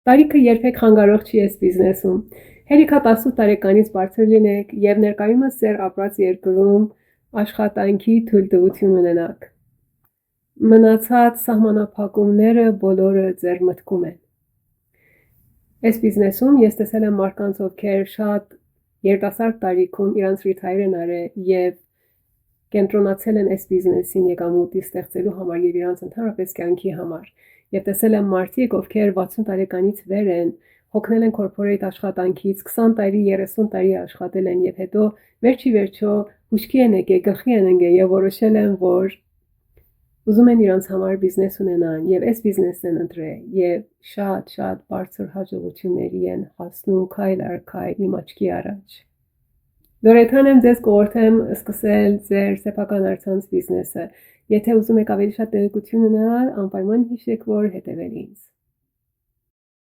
Տարիքը երբեք խանգարող չի այս բիզնեսում։ Հերիքա 18 տարեկանից բարձր լինեք եւ ներկայումս ձեր ապրած երկրում աշխատանքի թույլտվություն ունենաք։ Մնացած սահմանափակումները բոլորը ձեր մտքում են։ Այս բիզնեսում ես տեսել եմ մարդկանց, ովքեր շատ երիտասարդ տարիքում իրանց ռիթայր են արել եւ կենտրոնացել են այս բիզնեսին եկամուտի ստեղծելու համար եւ իրանց ընդհանրապես կյանքի համար։ Եվ տեսել եմ մարդիկ, ովքեր 60 տարեկանից վեր են, հոգնել են կորպորեյտ աշխատանքից, 20 տարի, 30 տարի աշխատել են եւ հետո վերջի հուշքի են եկել, գլխի են ընկել եւ որոշել են, որ ուզում են իրանց համար բիզնես ունենան եւ այս բիզնեսն են ընտրել եւ շատ բարձր հաջողությունների են հասնում քայլ առ քայլ իմ աչքի առաջ։ Դորեթան եմ ձեզ կողորթեմ սկսել ձեր սեփական առցանց բիզնեսը։ Եթե ուզում եք ավելի շատ տեղեկություն ունենալ, անպայման հիշեք, որ հետևել ինձ։